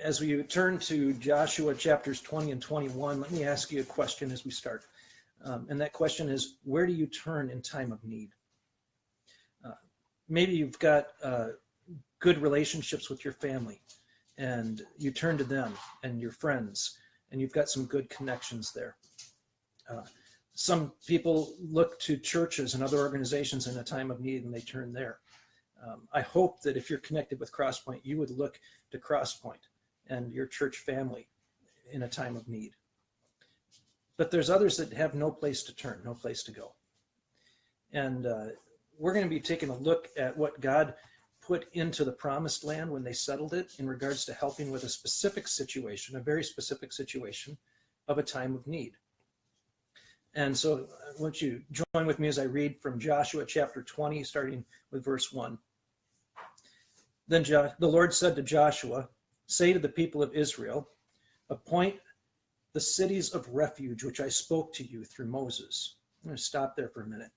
As we turn to Joshua chapters 20 and 21, let me ask you a question as we start. And that question is, where do you turn in time of need? Maybe you've got good relationships with your family, and you turn to them and your friends, and you've got some good connections there. Some people look to churches and other organizations in a time of need, and they turn there. I hope that if you're connected with Crosspoint, you would look to Crosspoint and your church family in a time of need. But there's others that have no place to turn, no place to go. And we're going to be taking a look at what God put into the promised land when they settled it in regards to helping with a specific situation, a very specific situation of a time of need. And so I want you to join with me as I read from Joshua chapter 20, starting with verse 1. Then the Lord said to Joshua, "Say to the people of Israel, appoint the cities of refuge, which I spoke to you through Moses." I'm going to stop there for a minute.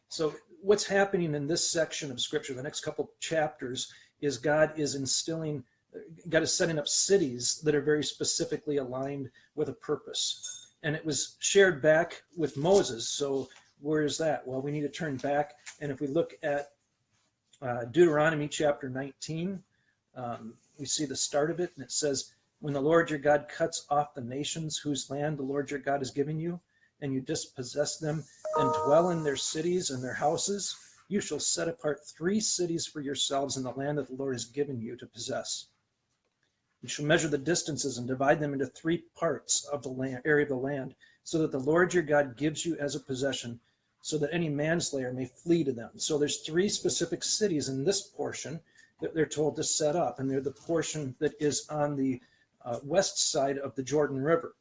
So what's happening in this section of Scripture, the next couple chapters, is God is setting up cities that are very specifically aligned with a purpose. And it was shared back with Moses. So where is that? Well, we need to turn back. And if we look at Deuteronomy chapter 19, we see the start of it. And it says, "When the Lord your God cuts off the nations whose land the Lord your God is giving you, and you dispossess them and dwell in their cities and their houses, you shall set apart 3 cities for yourselves in the land that the Lord has given you to possess. You shall measure the distances and divide them into 3 parts of the land, area of the land, so that the Lord your God gives you as a possession, so that any manslayer may flee to them." So there's 3 specific cities in this portion that they're told to set up, and they're the portion that is on the west side of the Jordan River.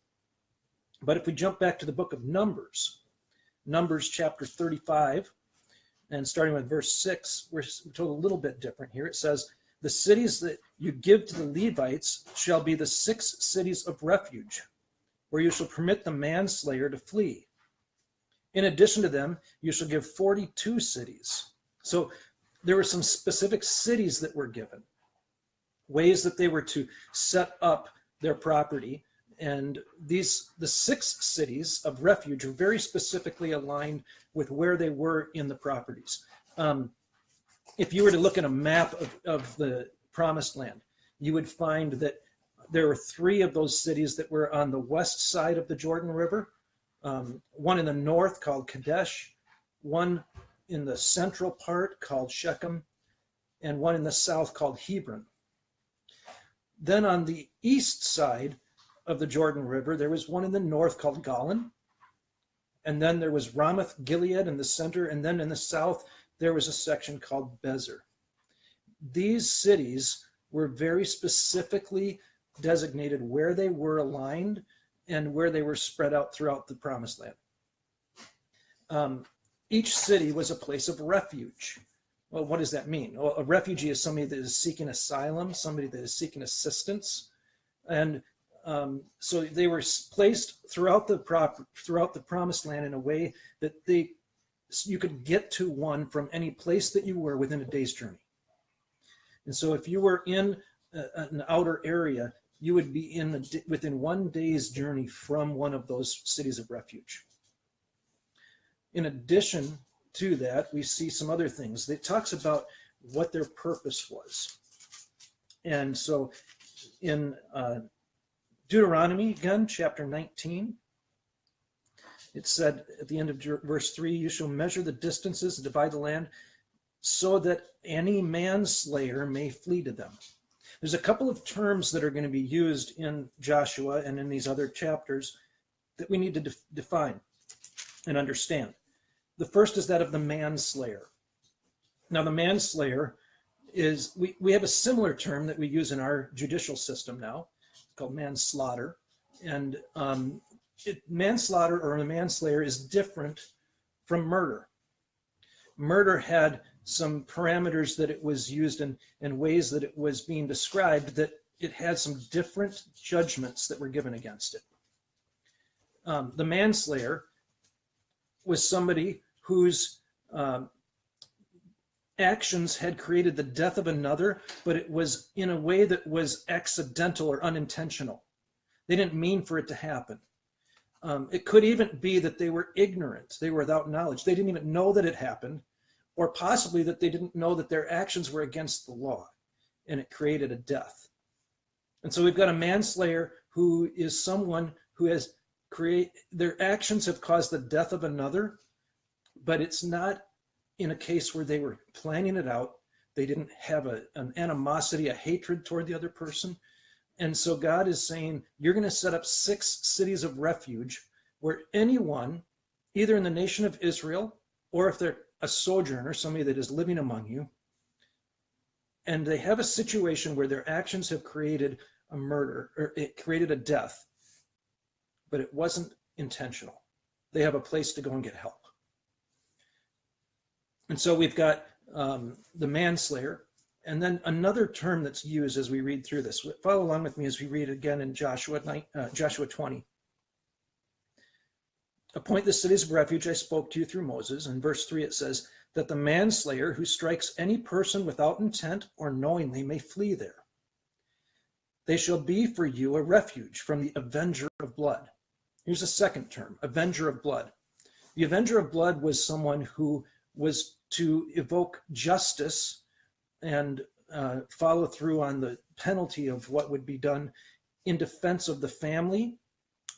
But if we jump back to the book of Numbers chapter 35, and starting with verse 6, we're told a little bit different here. It says, "The cities that you give to the Levites shall be the 6 cities of refuge, where you shall permit the manslayer to flee. In addition to them, you shall give 42 cities." So there were some specific cities that were given, ways that they were to set up their property. And the 6 cities of refuge are very specifically aligned with where they were in the properties. If you were to look at a map of the promised land, you would find that there were 3 of those cities that were on the west side of the Jordan River, one in the north called Kadesh, one in the central part called Shechem, and one in the south called Hebron. Then on the east side of the Jordan River, there was one in the north called Golan, and then there was Ramoth Gilead in the center, and then in the south there was a section called Bezer. These cities were very specifically designated where they were aligned and where they were spread out throughout the promised land. Each city was a place of refuge. Well, what does that mean? Well, a refugee is somebody that is seeking asylum, somebody that is seeking assistance, and so they were placed throughout the promised land in a way that you could get to one from any place that you were within a day's journey. And so if you were in an outer area, you would be within 1 day's journey from one of those cities of refuge. In addition to that, we see some other things. It talks about what their purpose was. And so in Deuteronomy, again, chapter 19, it said at the end of verse 3, "You shall measure the distances, divide the land, so that any manslayer may flee to them." There's a couple of terms that are going to be used in Joshua and in these other chapters that we need to define and understand. The first is that of the manslayer. Now, the manslayer is, we have a similar term that we use in our judicial system now. It's called manslaughter. And manslaughter or a manslayer is different from murder. Murder had some parameters that it was used in and ways that it was being described, that it had some different judgments that were given against it. The manslayer was somebody whose actions had created the death of another, but it was in a way that was accidental or unintentional. They didn't mean for it to happen. It could even be that they were ignorant. They were without knowledge. They didn't even know that it happened, or possibly that they didn't know that their actions were against the law, and it created a death. And so we've got a manslayer who is someone who has their actions have caused the death of another, but it's not in a case where they were planning it out. They didn't have an animosity, a hatred toward the other person. And so God is saying, you're going to set up 6 cities of refuge where anyone, either in the nation of Israel, or if they're a sojourner, somebody that is living among you, and they have a situation where their actions have created a murder, or it created a death, but it wasn't intentional. They have a place to go and get help. And so we've got the manslayer, and then another term that's used as we read through this. Follow along with me as we read again in Joshua 20. Appoint the cities of refuge I spoke to you through Moses. In verse 3 it says, that the manslayer who strikes any person without intent or knowingly may flee there. They shall be for you a refuge from the avenger of blood. Here's a second term, avenger of blood. The avenger of blood was someone who was to evoke justice and follow through on the penalty of what would be done in defense of the family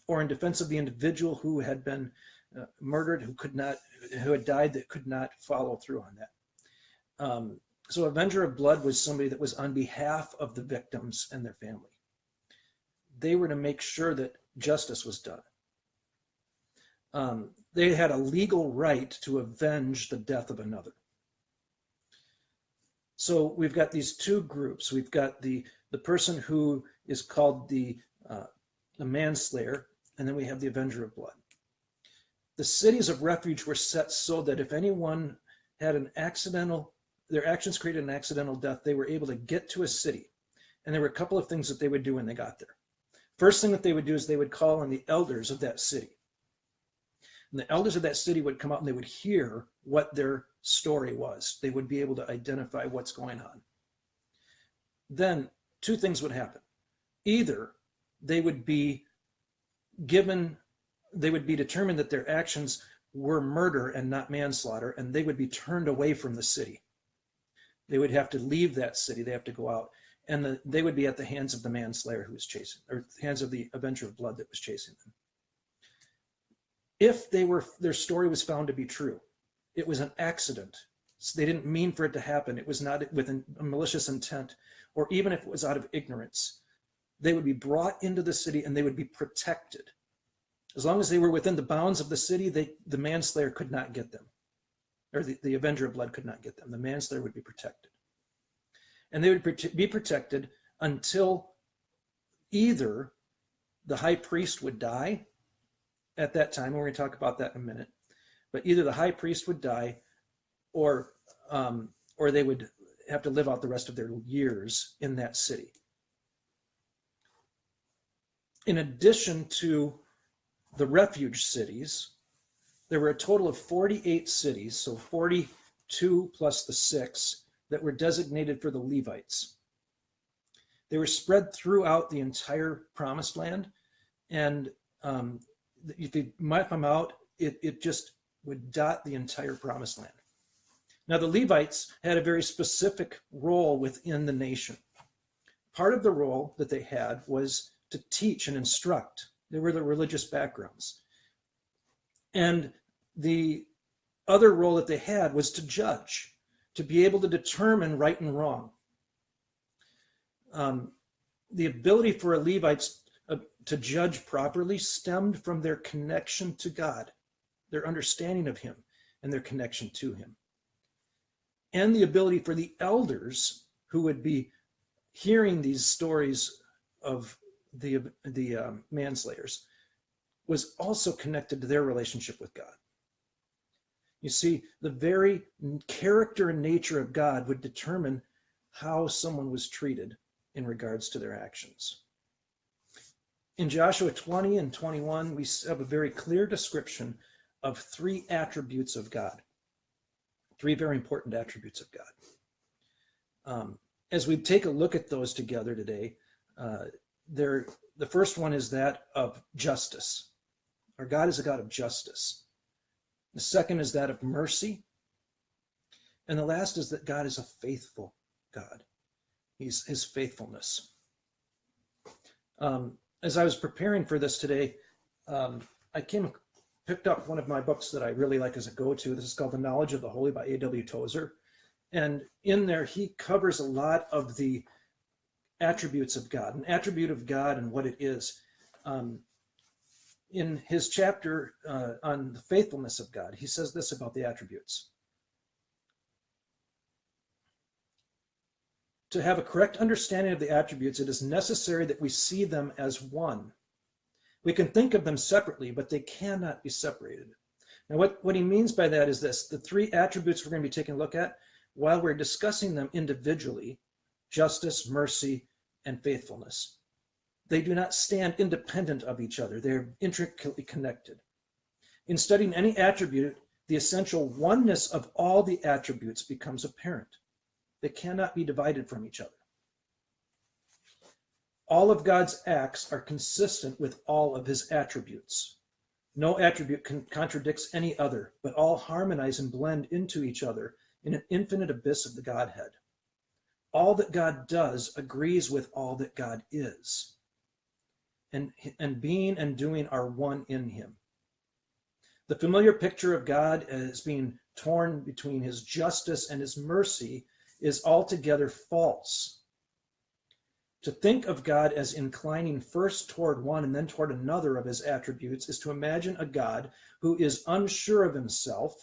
or in defense of the individual who had been murdered, who had died, that could not follow through on that. So avenger of blood was somebody that was on behalf of the victims and their family. They were to make sure that justice was done. They had a legal right to avenge the death of another. So we've got these 2 groups. We've got the person who is called the manslayer, and then we have the avenger of blood. The cities of refuge were set so that if anyone had their actions created an accidental death, they were able to get to a city. And there were a couple of things that they would do when they got there. First thing that they would do is they would call on the elders of that city. And the elders of that city would come out and they would hear what their story was. They would be able to identify what's going on. Then 2 things would happen. Either they would be determined that their actions were murder and not manslaughter, and they would be turned away from the city. They would have to leave that city. They have to go out, and they would be at the hands of the manslayer who was chasing, or hands of the avenger of blood that was chasing them. If their story was found to be true, it was an accident. So they didn't mean for it to happen. It was not with a malicious intent, or even if it was out of ignorance, they would be brought into the city and they would be protected. As long as they were within the bounds of the city, the manslayer could not get them, or the avenger of blood could not get them. The manslayer would be protected. And they would be protected until either the high priest would die at that time. We're going to talk about that in a minute. But either the high priest would die, or they would have to live out the rest of their years in that city. In addition to the refuge cities, there were a total of 48 cities, so 42 plus the 6, that were designated for the Levites. They were spread throughout the entire Promised Land, and if you map them out, it just would dot the entire Promised Land. Now, the Levites had a very specific role within the nation. Part of the role that they had was to teach and instruct. They were the religious backgrounds. And the other role that they had was to judge, to be able to determine right and wrong. The ability for a Levite to judge properly stemmed from their connection to God, their understanding of him, and their connection to him. And the ability for the elders who would be hearing these stories of the manslayers was also connected to their relationship with God. You see, the very character and nature of God would determine how someone was treated in regards to their actions. In Joshua 20 and 21, we have a very clear description of 3 attributes of God, 3 very important attributes of God. As we take a look at those together today, the first one is that of justice. Our God is a God of justice. The second is that of mercy. And the last is that God is a faithful God. He's his faithfulness. As I was preparing for this today, I picked up one of my books that I really like as a go-to. This is called The Knowledge of the Holy by A.W. Tozer. And in there, he covers a lot of the attributes of God, an attribute of God and what it is. In his chapter on the faithfulness of God, he says this about the attributes. To have a correct understanding of the attributes, it is necessary that we see them as one. We can think of them separately, but they cannot be separated. Now, what he means by that is this. The three attributes we're going to be taking a look at, while we're discussing them individually, justice, mercy, and faithfulness, they do not stand independent of each other. They're intricately connected. In studying any attribute, the essential oneness of all the attributes becomes apparent. They cannot be divided from each other. All of God's acts are consistent with all of his attributes. No attribute contradicts any other, but all harmonize and blend into each other in an infinite abyss of the Godhead. All that God does agrees with all that God is. And being and doing are one in him. The familiar picture of God as being torn between his justice and his mercy is altogether false. To think of God as inclining first toward one and then toward another of his attributes is to imagine a God who is unsure of himself,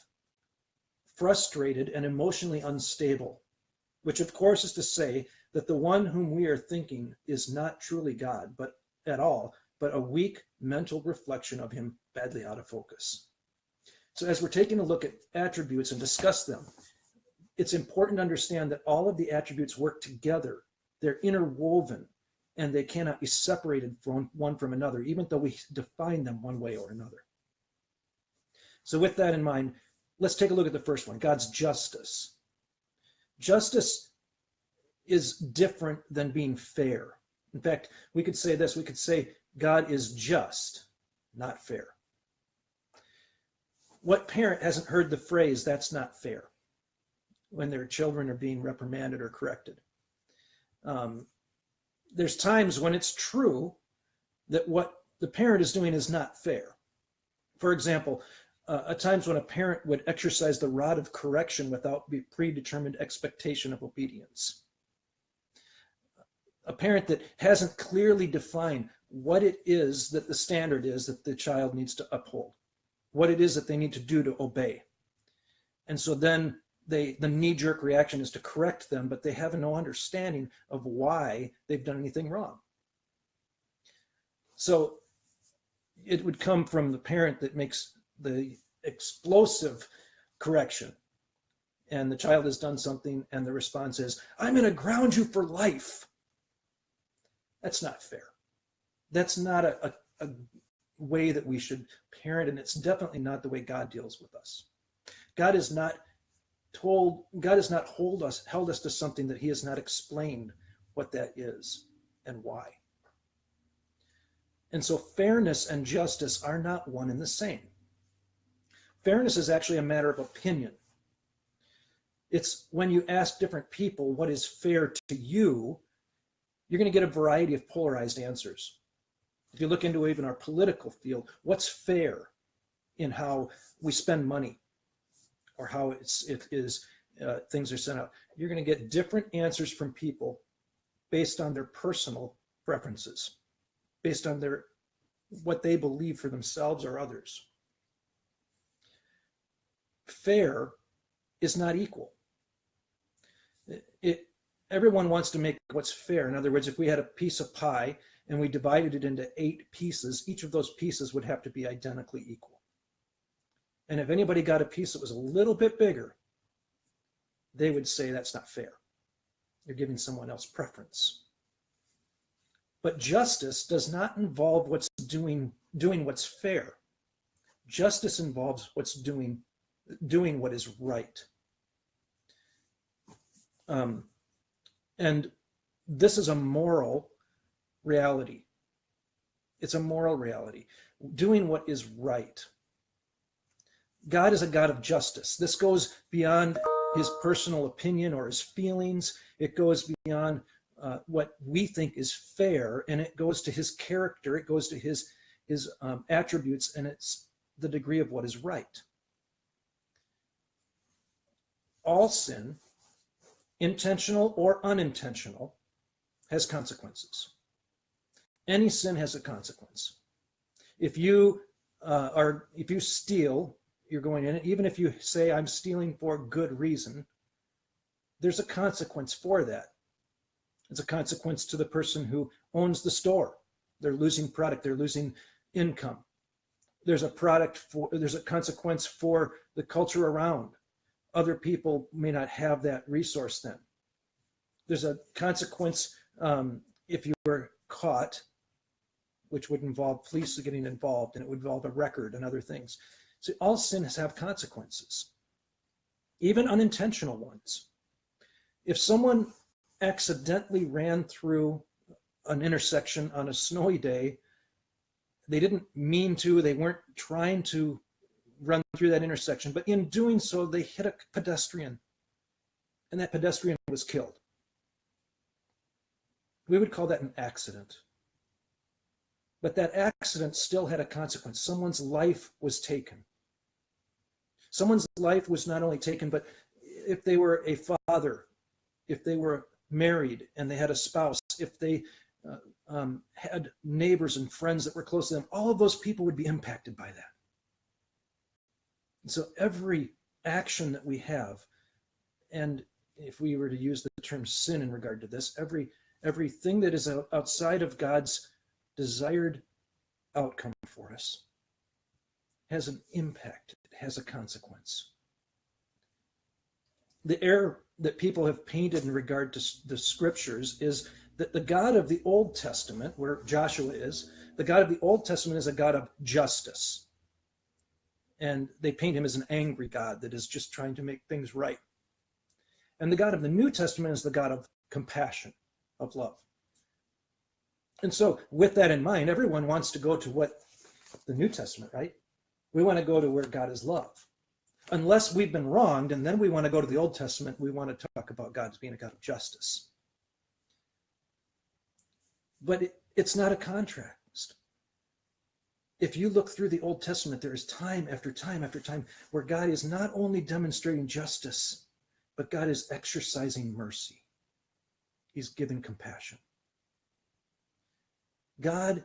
frustrated, and emotionally unstable, which of course is to say that the one whom we are thinking is not truly God, but a weak mental reflection of him badly out of focus. So as we're taking a look at attributes and discuss them, it's important to understand that all of the attributes work together. They're interwoven, and they cannot be separated from one from another, even though we define them one way or another. So with that in mind, let's take a look at the first one, God's justice. Justice is different than being fair. In fact, we could say this, we could say God is just, not fair. What parent hasn't heard the phrase, that's not fair, when their children are being reprimanded or corrected? There's times when it's true that what the parent is doing is not fair. For example, at times when a parent would exercise the rod of correction without predetermined expectation of obedience. A parent that hasn't clearly defined what it is that the standard is that the child needs to uphold, what it is that they need to do to obey. And so then the knee-jerk reaction is to correct them, but they have no understanding of why they've done anything wrong. So it would come from the parent that makes the explosive correction, and the child has done something, and the response is, I'm going to ground you for life. That's not fair. That's not a way that we should parent, and it's definitely not the way God deals with us. God has not held us to something that he has not explained what that is and why. And so fairness and justice are not one and the same. Fairness is actually a matter of opinion. It's when you ask different people what is fair to you, you're going to get a variety of polarized answers. If you look into even our political field, what's fair in how we spend money or how things are sent out, you're going to get different answers from people based on their personal preferences, based on what they believe for themselves or others. Fair is not equal. Everyone wants to make what's fair. In other words, if we had a piece of pie and we divided it into 8 pieces, each of those pieces would have to be identically equal. And if anybody got a piece that was a little bit bigger, they would say that's not fair. You're giving someone else preference. But justice does not involve doing what's fair. Justice involves doing what is right. And this is a moral reality. It's a moral reality. Doing what is right. God is a God of justice. This goes beyond his personal opinion or his feelings. It goes beyond what we think is fair, and it goes to his character. It goes to his attributes, and it's the degree of what is right. All sin, intentional or unintentional, has consequences. Any sin has a consequence. If you steal, you're going in it. Even if you say I'm stealing for good reason, there's a consequence for that. It's a consequence to the person who owns the store. They're losing product. They're losing income. There's a consequence for the culture around. Other people may not have that resource then. There's a consequence if you were caught, which would involve police getting involved, and it would involve a record and other things. So all sins have consequences, even unintentional ones. If someone accidentally ran through an intersection on a snowy day, they didn't mean to, they weren't trying to run through that intersection, but in doing so, they hit a pedestrian, and that pedestrian was killed. We would call that an accident. But that accident still had a consequence. Someone's life was taken. Someone's life was not only taken, but if they were a father, if they were married and they had a spouse, if they had neighbors and friends that were close to them, all of those people would be impacted by that. And so every action that we have, and if we were to use the term sin in regard to this, everything that is outside of God's desired outcome for us has an impact. It has a consequence. The error that people have painted in regard to the scriptures is that the God of the Old Testament, where Joshua is, the God of the Old Testament is a God of justice. And they paint him as an angry God that is just trying to make things right. And the God of the New Testament is the God of compassion, of love. And so with that in mind, everyone wants to go to what the New Testament, right? We want to go to where God is love. Unless we've been wronged, and then we want to go to the Old Testament, we want to talk about God as being a God of justice. But it's not a contrast. If you look through the Old Testament, there is time after time after time where God is not only demonstrating justice, but God is exercising mercy. He's given compassion. God,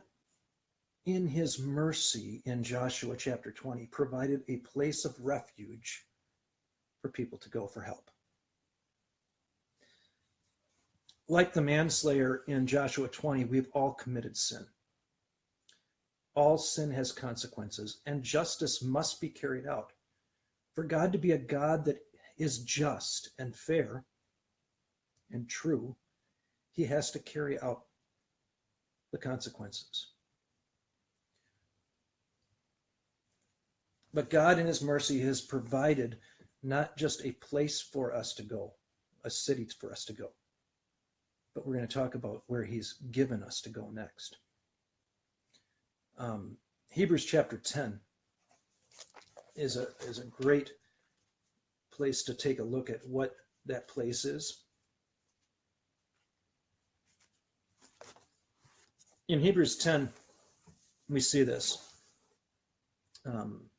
in his mercy in Joshua chapter 20, provided a place of refuge for people to go for help. Like the manslayer in Joshua 20, we've all committed sin. All sin has consequences, and justice must be carried out. For God to be a God that is just and fair and true, he has to carry out the consequences. But God in his mercy has provided not just a place for us to go, a city for us to go, but we're going to talk about where he's given us to go next. Hebrews chapter 10 is a great place to take a look at what that place is. In Hebrews 10, we see this.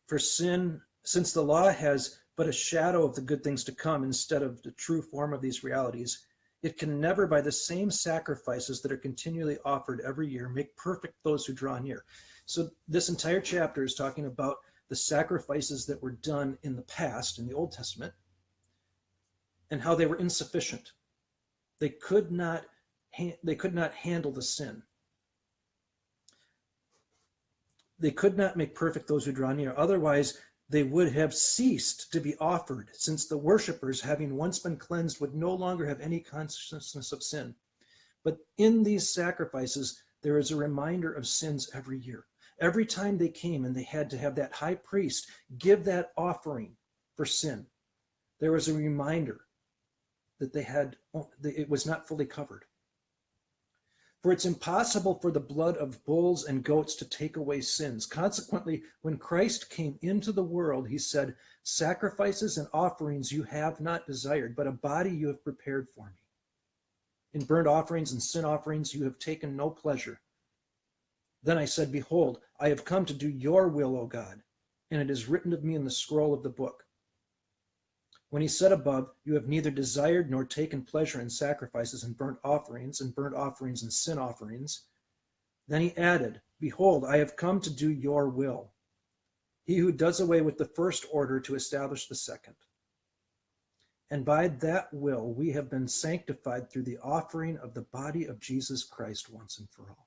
For sin, since the law has but a shadow of the good things to come instead of the true form of these realities, it can never, by the same sacrifices that are continually offered every year, make perfect those who draw near. So this entire chapter is talking about the sacrifices that were done in the past, in the Old Testament, and how they were insufficient. They could not handle the sin. They could not make perfect those who draw near. Otherwise, they would have ceased to be offered, since the worshipers, having once been cleansed, would no longer have any consciousness of sin. But in these sacrifices, there is a reminder of sins every year. Every time they came and they had to have that high priest give that offering for sin, there was a reminder that it was not fully covered. For it's impossible for the blood of bulls and goats to take away sins. Consequently, when Christ came into the world, he said, sacrifices and offerings you have not desired, but a body you have prepared for me. In burnt offerings and sin offerings you have taken no pleasure. Then I said, behold, I have come to do your will, O God, and it is written of me in the scroll of the book. When he said above, you have neither desired nor taken pleasure in sacrifices and burnt offerings and sin offerings, then he added, behold, I have come to do your will. He who does away with the first order to establish the second. And by that will we have been sanctified through the offering of the body of Jesus Christ once and for all.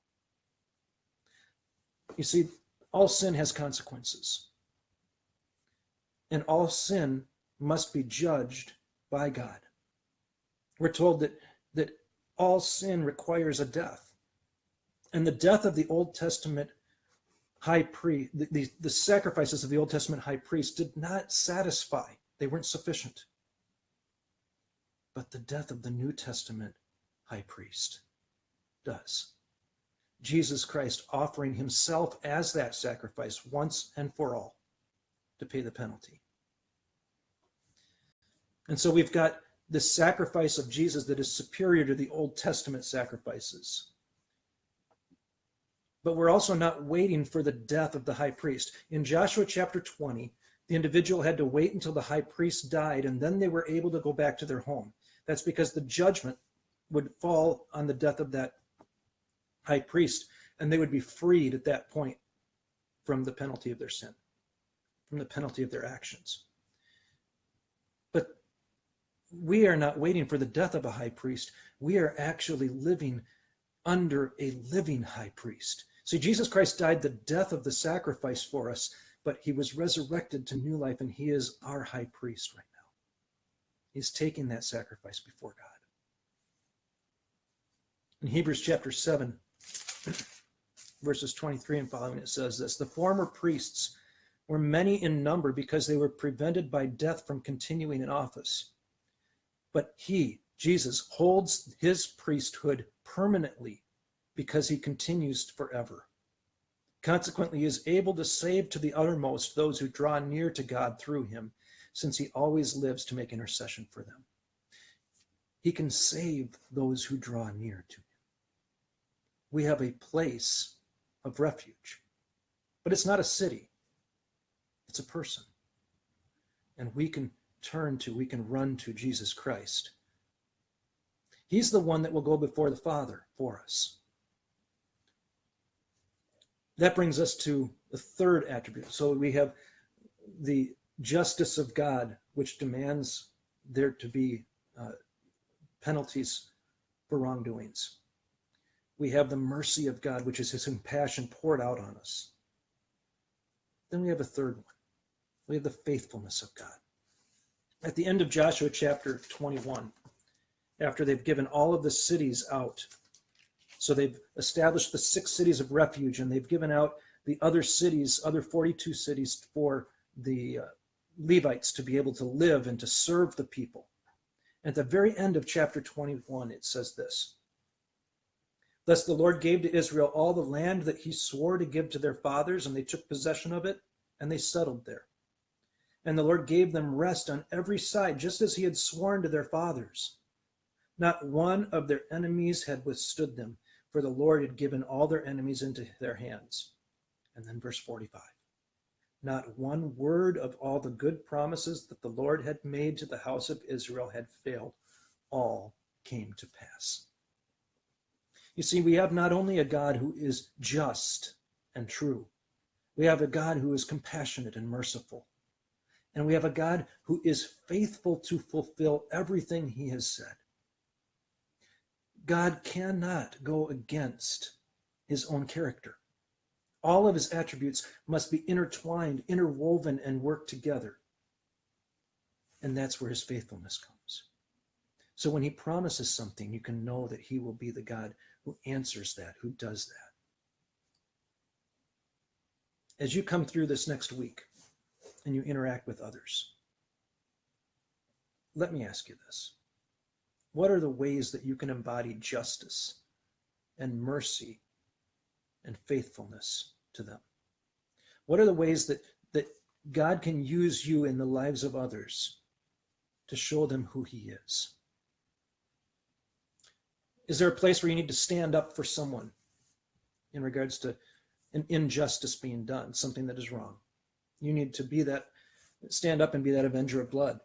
You see, all sin has consequences. And all sin must be judged by God. We're told that all sin requires a death. And the death of the Old Testament high priest, the sacrifices of the Old Testament high priest did not satisfy. They weren't sufficient. But the death of the New Testament high priest does. Jesus Christ offering himself as that sacrifice once and for all to pay the penalty. And so we've got this sacrifice of Jesus that is superior to the Old Testament sacrifices. But we're also not waiting for the death of the high priest. In Joshua chapter 20, the individual had to wait until the high priest died, and then they were able to go back to their home. That's because the judgment would fall on the death of that high priest, and they would be freed at that point from the penalty of their sin, from the penalty of their actions. But we are not waiting for the death of a high priest. We are actually living under a living high priest. See, Jesus Christ died the death of the sacrifice for us, but he was resurrected to new life, and he is our high priest right now. He's taking that sacrifice before God. In Hebrews chapter 7, verses 23 and following, it says this, the former priests were many in number because they were prevented by death from continuing in office. But he, Jesus, holds his priesthood permanently because he continues forever. Consequently, he is able to save to the uttermost those who draw near to God through him, since he always lives to make intercession for them. He can save those who draw near to him. We have a place of refuge, but it's not a city. It's a person. And we can run to Jesus Christ. He's the one that will go before the Father for us. That brings us to the third attribute. So we have the justice of God, which demands there to be penalties for wrongdoings. We have the mercy of God, which is his compassion poured out on us. Then we have a third one. We have the faithfulness of God. At the end of Joshua chapter 21, after they've given all of the cities out, so they've established the 6 cities of refuge, and they've given out the other cities, other 42 cities for the Levites to be able to live and to serve the people. At the very end of chapter 21, it says this, thus the Lord gave to Israel all the land that he swore to give to their fathers, and they took possession of it, and they settled there. And the Lord gave them rest on every side, just as he had sworn to their fathers. Not one of their enemies had withstood them, for the Lord had given all their enemies into their hands. And then verse 45. Not one word of all the good promises that the Lord had made to the house of Israel had failed. All came to pass. You see, we have not only a God who is just and true, we have a God who is compassionate and merciful. And we have a God who is faithful to fulfill everything he has said. God cannot go against his own character. All of his attributes must be intertwined, interwoven, and work together. And that's where his faithfulness comes. So when he promises something, you can know that he will be the God who answers that, who does that. As you come through this next week and you interact with others, let me ask you this. What are the ways that you can embody justice and mercy and faithfulness to them? What are the ways that God can use you in the lives of others to show them who he is? Is there a place where you need to stand up for someone in regards to an injustice being done, something that is wrong? You need to be that, stand up and be that avenger of blood.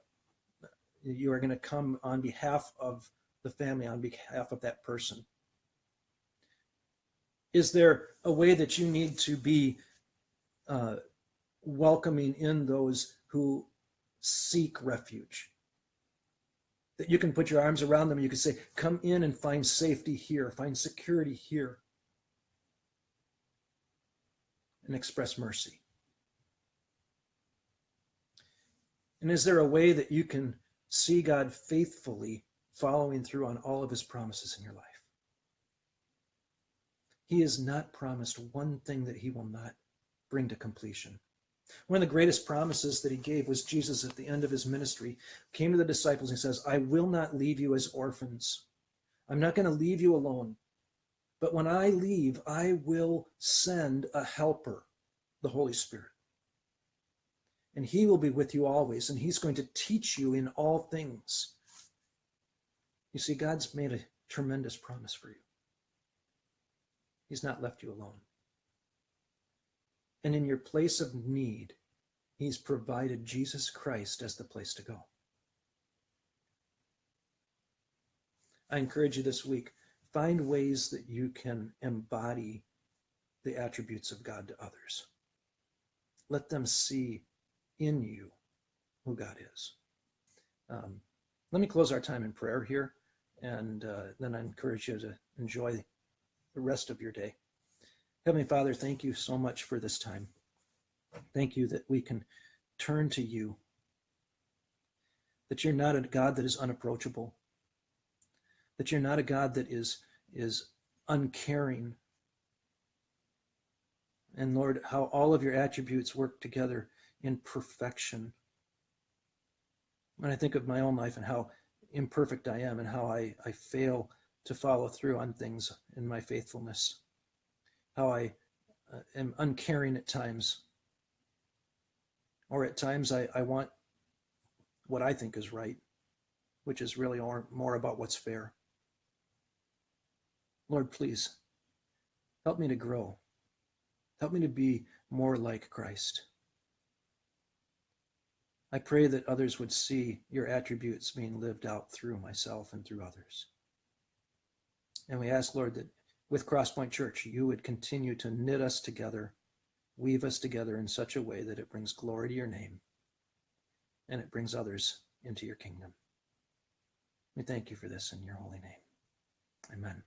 You are going to come on behalf of the family, on behalf of that person. Is there a way that you need to be welcoming in those who seek refuge? That you can put your arms around them and you can say, come in and find safety here, find security here, and express mercy. And is there a way that you can see God faithfully following through on all of his promises in your life? He has not promised one thing that he will not bring to completion. One of the greatest promises that he gave was Jesus at the end of his ministry came to the disciples and says, I will not leave you as orphans. I'm not going to leave you alone. But when I leave, I will send a helper, the Holy Spirit. And he will be with you always, and he's going to teach you in all things. You see, God's made a tremendous promise for you. He's not left you alone. And in your place of need, he's provided Jesus Christ as the place to go. I encourage you this week, find ways that you can embody the attributes of God to others. Let them see in you who God is. Let me close our time in prayer here, and then I encourage you to enjoy the rest of your day. Heavenly Father, thank you so much for this time. Thank you that we can turn to you, that you're not a God that is unapproachable, that you're not a God that is uncaring. And Lord, how all of your attributes work together in perfection. When I think of my own life and how imperfect I am and how I fail to follow through on things in my faithfulness, how I am uncaring at times, or at times I want what I think is right, which is really more about what's fair. Lord, please help me to grow. Help me to be more like Christ. I pray that others would see your attributes being lived out through myself and through others. And we ask, Lord, that with Crosspoint Church, you would continue to knit us together, weave us together in such a way that it brings glory to your name and it brings others into your kingdom. We thank you for this in your holy name. Amen.